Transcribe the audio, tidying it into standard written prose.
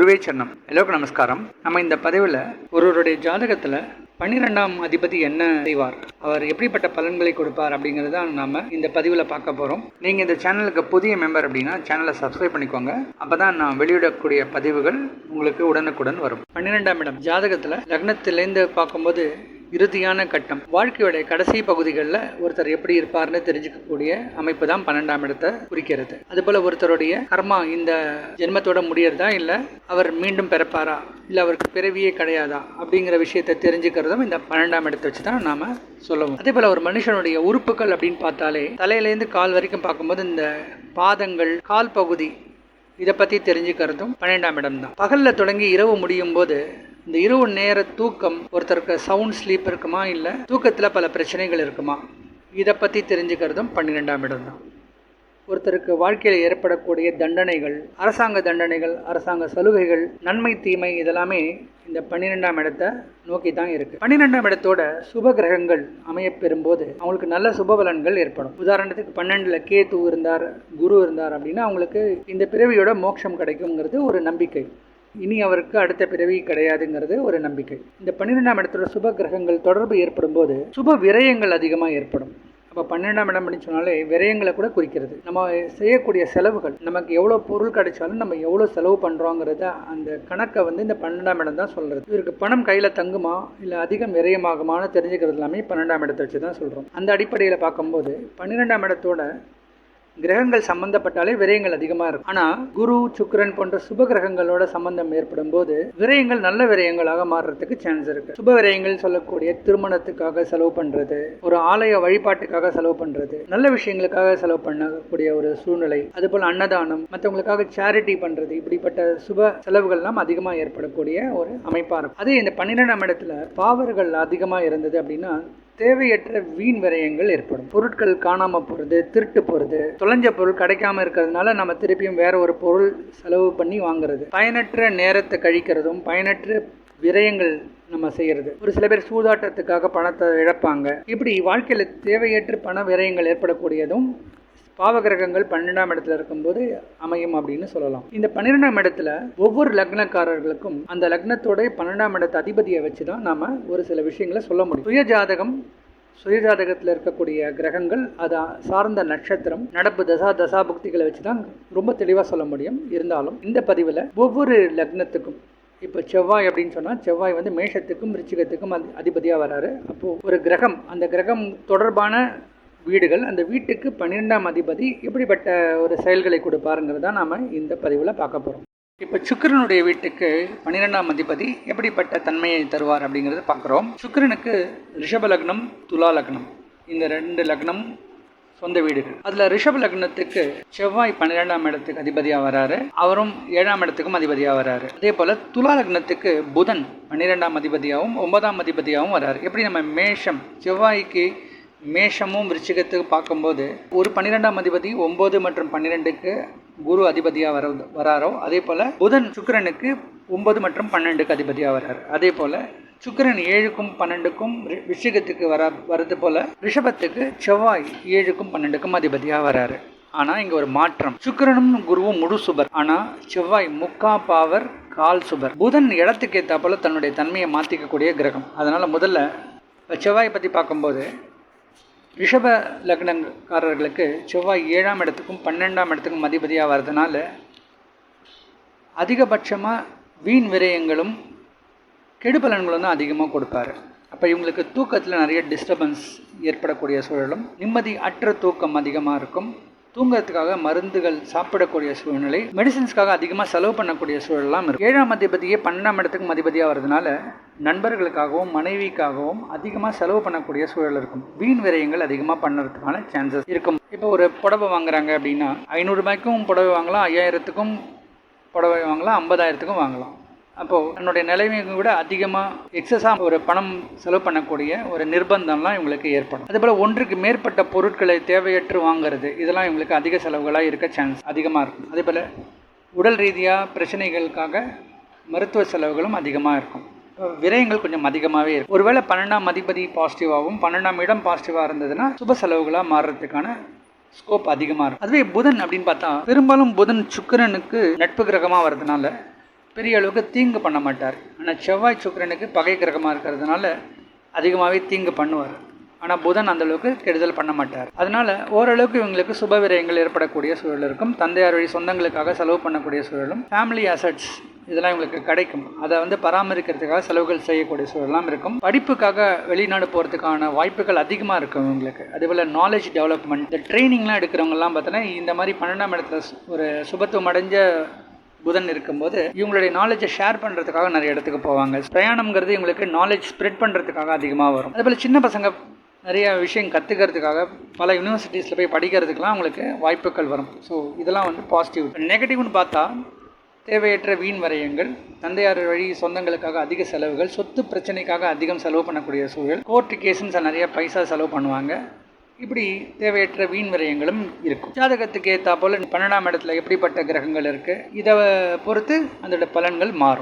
குருவே சரணம். எல்லோருக்கும் நமஸ்காரம். நம்ம இந்த பதிவில் ஒருவருடைய ஜாதகத்தில் 12ஆம் அதிபதி என்ன செய்வார், அவர் எப்படிப்பட்ட பலன்களை கொடுப்பார் அப்படிங்கிறது தான் நம்ம இந்த பதிவில் பார்க்க போகிறோம். நீங்கள் இந்த சேனலுக்கு புதிய மெம்பர் அப்படின்னா சேனலை சப்ஸ்கிரைப் பண்ணிக்கோங்க. அப்போ தான் நான் வெளியிடக்கூடிய பதிவுகள் உங்களுக்கு உடனுக்குடன் வரும். 12ஆம் இடம் ஜாதகத்தில் லக்னத்திலேருந்து பார்க்கும்போது இறுதியான கட்டம், வாழ்க்கையோடைய கடைசி பகுதிகளில் ஒருத்தர் எப்படி இருப்பார்னு தெரிஞ்சுக்கக்கூடிய அமைப்பு தான் 12ஆம் இடத்தை குறிக்கிறது. அதுபோல் ஒருத்தருடைய கர்மா இந்த ஜென்மத்தோட முடியறதா, இல்லை அவர் மீண்டும் பிறப்பாரா, இல்லை அவருக்கு பிறவியே கிடையாதா அப்படிங்கிற விஷயத்தை தெரிஞ்சுக்கிறதும் இந்த 12ஆம் இடத்தை வச்சு தான் நாம் சொல்லுவோம். அதே போல் ஒரு மனுஷனுடைய உறுப்புகள் அப்படின்னு பார்த்தாலே தலையிலேருந்து கால் வரைக்கும் பார்க்கும்போது இந்த பாதங்கள், கால் பகுதி, இதை பற்றி தெரிஞ்சுக்கிறதும் 12ஆம் இடம் தான். பகலில் தொடங்கி இரவு முடியும் போது இந்த இரவு நேர தூக்கம், ஒருத்தருக்கு சவுண்ட் ஸ்லீப் இருக்குமா, இல்லை தூக்கத்தில் பல பிரச்சனைகள் இருக்குமா, இதை பற்றி தெரிஞ்சுக்கிறதும் 12ஆம் இடம் தான். ஒருத்தருக்கு வாழ்க்கையில் ஏற்படக்கூடிய தண்டனைகள், அரசாங்க தண்டனைகள், அரசாங்க சலுகைகள், நன்மை தீமை, இதெல்லாமே இந்த 12ஆம் இடத்தை நோக்கி தான் இருக்குது. 12ஆம் இடத்தோட சுப கிரகங்கள் அமையப்பெறும்போது அவங்களுக்கு நல்ல சுபபலன்கள் ஏற்படும். உதாரணத்துக்கு 12ல் கேது இருந்தார், குரு இருந்தார் அப்படின்னா அவங்களுக்கு இந்த பிறவியோட மோட்சம் கிடைக்குங்கிறது ஒரு நம்பிக்கை. இனி அவருக்கு அடுத்த பிறவி கிடையாதுங்கிறது ஒரு நம்பிக்கை. இந்த 12ஆம் இடத்துல சுப கிரகங்கள் தொடர்பு ஏற்படும் போது சுப விரயங்கள் அதிகமாக ஏற்படும். அப்போ 12ஆம் இடம் அப்படின்னு சொன்னாலே விரயங்களை கூட குறிக்கிறது. நம்ம செய்யக்கூடிய செலவுகள், நமக்கு எவ்வளோ பொருள் கிடைச்சாலும் நம்ம எவ்வளோ செலவு பண்ணுறோங்கிறத அந்த கணக்கை இந்த 12ஆம் இடம் தான் சொல்கிறது. இவருக்கு பணம் கையில் தங்குமா, இல்லை அதிகம் விரயமாகுமான்னு தெரிஞ்சுக்கிறது எல்லாமே 12ஆம் இடத்தை வச்சு தான் சொல்கிறோம். அந்த அடிப்படையில் பார்க்கும்போது 12ஆம் இடத்தோட கிரகங்கள் சம்பந்தப்பட்டாலே விரயங்கள் அதிகமாக இருக்கும். ஆனால் குரு, சுக்கிரன் போன்ற சுப கிரகங்களோட சம்பந்தம் ஏற்படும் போது விரயங்கள் நல்ல விரயங்களாக மாறுறதுக்கு சான்ஸ் இருக்கு. சுப விரயங்கள் சொல்லக்கூடிய திருமணத்துக்காக செலவு பண்றது, ஒரு ஆலய வழிபாட்டுக்காக செலவு பண்றது, நல்ல விஷயங்களுக்காக செலவு பண்ணக்கூடிய ஒரு சூழ்நிலை, அதுபோல் அன்னதானம், மற்றவங்களுக்காக சேரிட்டி பண்றது, இப்படிப்பட்ட சுப செலவுகள்லாம் அதிகமாக ஏற்படக்கூடிய ஒரு அமைப்பாக இருக்கும். அதே இந்த 12ஆம் இடத்துல பாவர்கள் அதிகமாக இருந்தது அப்படின்னா தேவையற்ற வீண் விரயங்கள் ஏற்படும். பொருட்கள் காணாமல் போகிறது, திருட்டு போகிறது, தொலைஞ்ச பொருள் கிடைக்காம இருக்கிறதுனால நம்ம திருப்பியும் வேற ஒரு பொருள் செலவு பண்ணி வாங்குறது, பயனற்ற நேரத்தை கழிக்கிறதும், பயனற்ற விரயங்கள் நம்ம செய்கிறது. ஒரு சில பேர் சூதாட்டத்துக்காக பணத்தை இழப்பாங்க. இப்படி வாழ்க்கையில் தேவையற்ற பண விரயங்கள் ஏற்படக்கூடியதும் பாவகிரகங்கள் 12ஆம் இடத்துல இருக்கும்போது அமையும் அப்படின்னு சொல்லலாம். இந்த 12ஆம் இடத்துல ஒவ்வொரு லக்னக்காரர்களுக்கும் அந்த லக்னத்தோட 12ஆம் இடத்து அதிபதியை வச்சு தான் நாம ஒரு சில விஷயங்களை சொல்ல முடியும். சுயஜாதகத்தில் இருக்கக்கூடிய கிரகங்கள், அதை சார்ந்த நட்சத்திரம், நடப்பு தசாபுக்திகளை வச்சு தான் ரொம்ப தெளிவாக சொல்ல முடியும். இருந்தாலும் இந்த பதிவில் ஒவ்வொரு லக்னத்துக்கும், இப்போ செவ்வாய் அப்படின்னு சொன்னால் செவ்வாய் மேஷத்துக்கும் விருச்சிகத்துக்கும் அதிபதியாக வராரு. அப்போது ஒரு கிரகம், அந்த கிரகம் தொடர்பான வீடுகள், அந்த வீட்டுக்கு 12ஆம் அதிபதி எப்படிப்பட்ட ஒரு செயல்களை கொடுப்பாருங்கிறத நாம் இந்த பதிவில் பார்க்க போகிறோம். இப்போ சுக்கிரனுடைய வீட்டுக்கு 12ஆம் அதிபதி எப்படிப்பட்ட தன்மையை தருவார் அப்படிங்கிறத பார்க்குறோம். சுக்கிரனுக்கு ரிஷப லக்னம், துலா லக்னம், இந்த 2 லக்னம் சொந்த வீடுகள். அதில் ரிஷப லக்னத்துக்கு செவ்வாய் 12ஆம் இடத்துக்கு அதிபதியாக வராரு, அவரும் 7ஆம் இடத்துக்கும் அதிபதியாக வராரு. அதே போல் துலா லக்னத்துக்கு புதன் 12ஆம் அதிபதியாகவும் 9ஆம் அதிபதியாகவும் வராரு. எப்படி நம்ம மேஷம், செவ்வாய்க்கு மேஷமும் விருச்சிகத்துக்கு பார்க்கும்போது ஒரு 12ஆம் அதிபதி 9 மற்றும் 12க்கு குரு அதிபதியாக வராரோ, அதே போல் புதன் சுக்கிரனுக்கு 9 மற்றும் 12க்கு அதிபதியாக வராரு. அதே போல் சுக்கிரன் 7க்கும் 12க்கும் விருச்சிகத்துக்கு வரது போல் ரிஷபத்துக்கு செவ்வாய் 7க்கும் 12க்கும் அதிபதியாக வராரு. ஆனால் இங்கே ஒரு மாற்றம், சுக்கிரனும் குருவும் முழு சுபர், ஆனால் செவ்வாய் முக்கா பாவர், கால் சுபர். புதன் இடத்துக்கு ஏற்றா போல தன்னுடைய தன்மையை மாற்றிக்கக்கூடிய கிரகம். அதனால் முதல்ல செவ்வாயை பற்றி பார்க்கும்போது ரிஷப லக்னக்காரர்களுக்கு செவ்வாய் 7ஆம் இடத்துக்கும் 12ஆம் இடத்துக்கும் அதிபதியாக வர்றதுனால அதிகபட்சமாக வீண் விரயங்களும் கெடுபலன்களும் தான் அதிகமாக கொடுப்பாரு. அப்போ இவங்களுக்கு தூக்கத்தில் நிறைய டிஸ்டர்பன்ஸ் ஏற்படக்கூடிய சூழலும், நிம்மதி அற்ற தூக்கம் அதிகமாக இருக்கும், தூங்கிறதுக்காக மருந்துகள் சாப்பிடக்கூடிய சூழ்நிலை, மெடிசின்ஸ்க்காக அதிகமாக செலவு பண்ணக்கூடிய சூழலாம் இருக்கும். 7ஆம் அதிபதியே 12ஆம் இடத்துக்கும் அதிபதியாக வர்றதுனால நண்பர்களுக்காகவும் மனைவிக்காகவும் அதிகமாக செலவு பண்ணக்கூடிய சூழல் இருக்கும். வீண் விரயங்கள் அதிகமாக பண்ணுறதுக்கான சான்சஸ் இருக்கும். இப்போ ஒரு புடவை வாங்குறாங்க அப்படின்னா 500 ரூபாய்க்கும் புடவை வாங்கலாம், 5000த்துக்கும் புடவை வாங்கலாம், 50,000த்துக்கும் வாங்கலாம். அப்போது தன்னுடைய நிலைமையை விட அதிகமாக எக்ஸஸாக ஒரு பணம் செலவு பண்ணக்கூடிய ஒரு நிர்பந்தம்லாம் இவங்களுக்கு ஏற்படும். அதேபோல் ஒன்றுக்கு மேற்பட்ட பொருட்களை தேவையற்று வாங்குறது, இதெல்லாம் இவங்களுக்கு அதிக செலவுகளாக இருக்க சான்ஸ் அதிகமாக இருக்கும். அதேபோல் உடல் ரீதியாக பிரச்சனைகளுக்காக மருத்துவ செலவுகளும் அதிகமாக இருக்கும். விரயங்கள் கொஞ்சம் அதிகமாகவே இருக்கும். ஒருவேளை 12ஆம் அதிபதி பாசிட்டிவாகவும் 12ஆம் இடம் பாசிட்டிவாக இருந்ததுன்னா சுப செலவுகளாக மாறுறதுக்கான ஸ்கோப் அதிகமாக இருக்கும். அதுவே புதன் அப்படின்னு பார்த்தா பெரும்பாலும் புதன் சுக்கிரனுக்கு நட்பு கிரகமாக வர்றதுனால பெரிய அளவுக்கு தீங்கு பண்ண மாட்டார். ஆனால் செவ்வாய் சுக்கிரனுக்கு பகை கிரகமாக இருக்கிறதுனால அதிகமாகவே தீங்கு பண்ணுவார். ஆனால் புதன் அந்தளவுக்கு கெடுதல் பண்ண மாட்டார். அதனால் ஓரளவுக்கு இவங்களுக்கு சுப விரயங்கள் ஏற்படக்கூடிய சூழல் இருக்கும். தந்தையார் வழி சொந்தங்களுக்காக செலவு பண்ணக்கூடிய சூழலும், ஃபேமிலி அசட்ஸ் இதெல்லாம் இவங்களுக்கு கிடைக்கும். அதை பராமரிக்கிறதுக்காக செலவுகள் செய்யக்கூடிய சூழலாம் இருக்கும். படிப்புக்காக வெளிநாடு போகிறதுக்கான வாய்ப்புகள் அதிகமாக இருக்கும் இவங்களுக்கு. அதேபோல் நாலேஜ் டெவலப்மெண்ட், இந்த ட்ரைனிங்லாம் எடுக்கிறவங்கலாம் பார்த்தோன்னா இந்த மாதிரி 12ஆம் இடத்துல ஒரு சுபத்துவம் அடைஞ்ச புதன் இருக்கும்போது இவங்களுடைய நாலேஜை ஷேர் பண்ணுறதுக்காக நிறைய இடத்துக்கு போவாங்க. பிரயாணம்ங்கிறது இவங்களுக்கு நாலேஜ் ஸ்ப்ரெட் பண்ணுறதுக்காக அதிகமாக வரும். அதேபோல் சின்ன பசங்க நிறைய விஷயம் கற்றுக்கிறதுக்காக பல யூனிவர்சிட்டிஸில் போய் படிக்கிறதுக்கெலாம் அவங்களுக்கு வாய்ப்புகள் வரும். ஸோ இதெல்லாம் பாசிட்டிவ். நெகட்டிவ்னு பார்த்தா தேவையற்ற வீண் விரயங்கள், தந்தையார் வழி சொந்தங்களுக்காக அதிக செலவுகள், சொத்து பிரச்சனைக்காக அதிகம் செலவு பண்ணக்கூடிய சூழல், கோர்ட்டு கேஸுன்னு நிறைய பைசா செலவு பண்ணுவாங்க. இப்படி தேவையற்ற வீண் விரயங்களும் இருக்கும். ஜாதகத்துக்கு ஏற்றா போல் 12ஆம் இடத்துல எப்படிப்பட்ட கிரகங்கள் இருக்குது, இதை பொறுத்து அதோட பலன்கள் மாறும்.